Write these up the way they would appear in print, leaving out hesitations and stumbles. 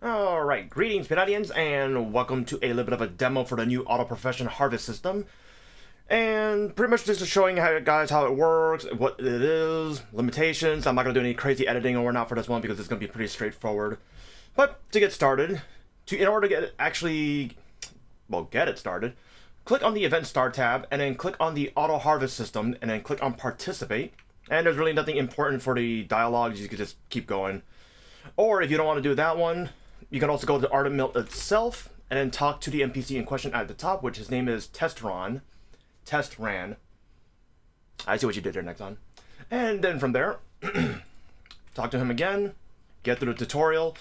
Alright, greetings Pinadians, and welcome to a little bit of a demo for the new auto profession harvest system. And pretty much just showing how it works, what it is, limitations. I'm not going to do any crazy editing or whatnot for this one because it's going to be pretty straightforward. But to get started, in order to get it started, click on the Event Start tab, and then click on the Auto Harvest System, and then click on Participate. And there's really nothing important for the dialogues, you can just keep going. Or if you don't want to do that one, you can also go to the Ardent Mill itself, and then talk to the NPC in question at the top, which his name is Testran. I see what you did there, Nexon. And then from there, talk to him again, get through the tutorial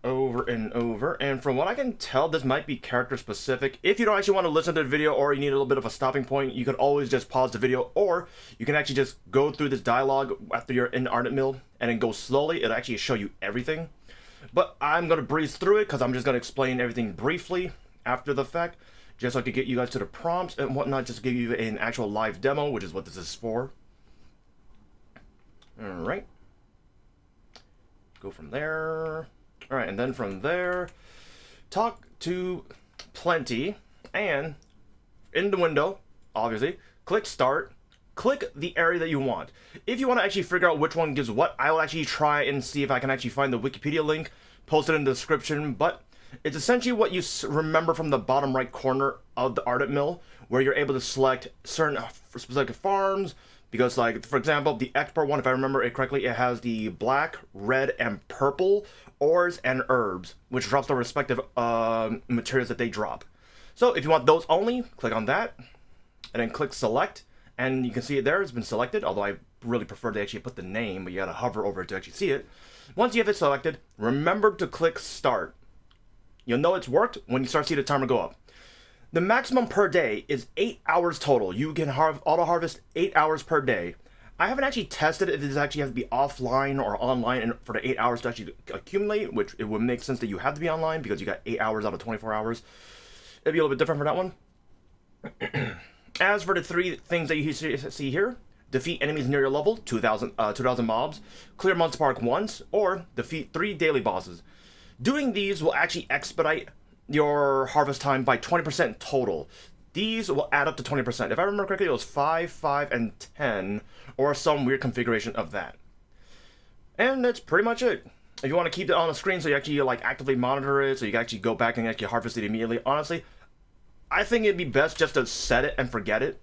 over and over. And from what I can tell, this might be character specific. If you don't actually want to listen to the video or you need a little bit of a stopping point, you can always just pause the video, or you can actually just go through this dialogue after you're in Ardent Mill and then go slowly. It'll actually show you everything. But I'm going to breeze through it because I'm just going to explain everything briefly after the fact, just so I could get you guys to the prompts and whatnot, just to give you an actual live demo, which is what this is for. Alright. Go from there. Alright, and then from there, talk to Plenty, and in the window, obviously, click Start. Click the area that you want. If you want to actually figure out which one gives what, I will actually try and see if I can actually find the Wikipedia link, post it in the description, but it's essentially what you remember from the bottom right corner of the Ardent Mill, where you're able to select certain specific farms, because, like, for example, the export one, if I remember it correctly, it has the black, red, and purple ores and herbs, which drops the respective materials that they drop. So if you want those only, click on that, and then click Select. And you can see it there, it's been selected, although I really prefer to actually put the name, but you gotta hover over it to actually see it. Once you have it selected, remember to click Start. You'll know it's worked when you start to see the timer go up. The maximum per day is 8 hours total. You can auto harvest 8 hours per day. I haven't actually tested if this actually has to be offline or online and for the 8 hours to actually accumulate, which it would make sense that you have to be online because you got 8 hours out of 24 hours. It'd be a little bit different for that one. As for the three things that you see here, defeat enemies near your level, 2,000 mobs, clear Monster Park once, or defeat 3 daily bosses. Doing these will actually expedite your harvest time by 20% total. These will add up to 20%. If I remember correctly, it was 5, 5, and 10, or some weird configuration of that. And that's pretty much it. If you want to keep it on the screen so you actually actively monitor it, so you can actually go back and actually harvest it immediately, honestly, I think it'd be best just to set it and forget it.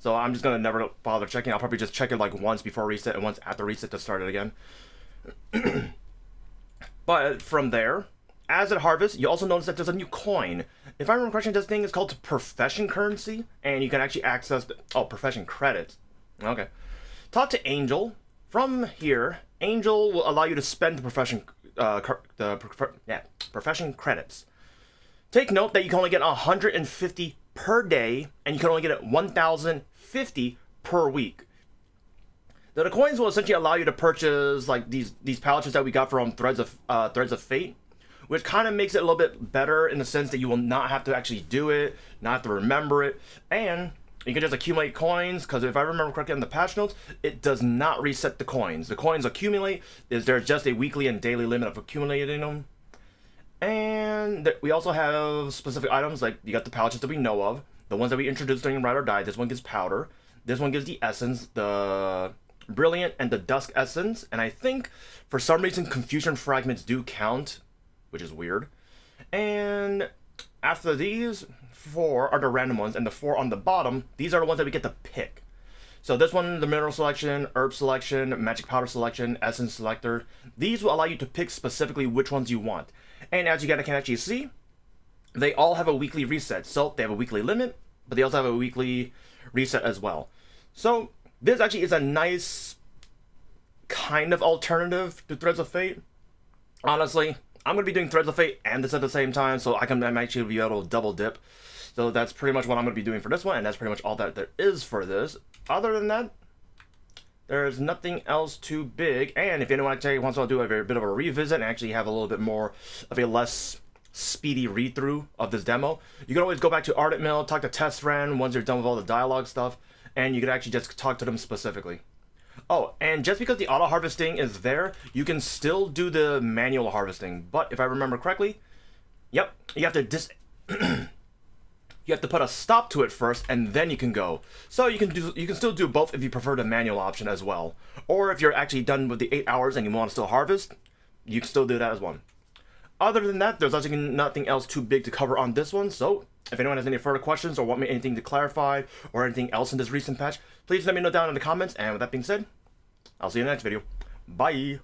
So I'm just gonna never bother checking. I'll probably just check it like once before reset and once after reset to start it again. But from there, as it harvests, you also notice that there's a new coin. If I remember correctly, this thing is called profession currency, and you can actually access profession credits. Okay. Talk to Angel. From here, Angel will allow you to spend the profession credits. Take note that you can only get 150 per day, and you can only get it 1,050 per week. Now, the coins will essentially allow you to purchase like these pouches that we got from Threads of Fate, which kind of makes it a little bit better in the sense that you will not have to actually do it, not have to remember it, and you can just accumulate coins, because if I remember correctly in the patch notes, it does not reset the coins. The coins accumulate. There's just a weekly and daily limit of accumulating them. And we also have specific items, like you got the pouches that we know of, the ones that we introduced during Ride or Die. This one gives powder, this one gives the essence, the brilliant and the dusk essence, and I think for some reason confusion fragments do count, which is weird. And after these 4 are the random ones, and the 4 on the bottom, these are the ones that we get to pick. So this one, the mineral selection, herb selection, magic powder selection, essence selector, these will allow you to pick specifically which ones you want. And as you can actually see, they all have a weekly reset. So they have a weekly limit, but they also have a weekly reset as well. So this actually is a nice kind of alternative to Threads of Fate. Honestly, I'm going to be doing Threads of Fate and this at the same time, so I'm actually be able to double dip. So that's pretty much what I'm going to be doing for this one, and that's pretty much all that there is for this. Other than that, there's nothing else too big. And if anyone actually wants to do a bit of a revisit and actually have a little bit more of a less speedy read-through of this demo, you can always go back to Ardent Mill, talk to Test Ran once you're done with all the dialogue stuff, and you can actually just talk to them specifically. Oh, and just because the auto harvesting is there, you can still do the manual harvesting. But if I remember correctly, yep, you have to you have to put a stop to it first, and then you can go. So you can still do both if you prefer the manual option as well. Or if you're actually done with the 8 hours and you want to still harvest, you can still do that as well. Other than that, there's actually nothing else too big to cover on this one. So if anyone has any further questions or want me anything to clarify or anything else in this recent patch, please let me know down in the comments. And with that being said, I'll see you in the next video. Bye.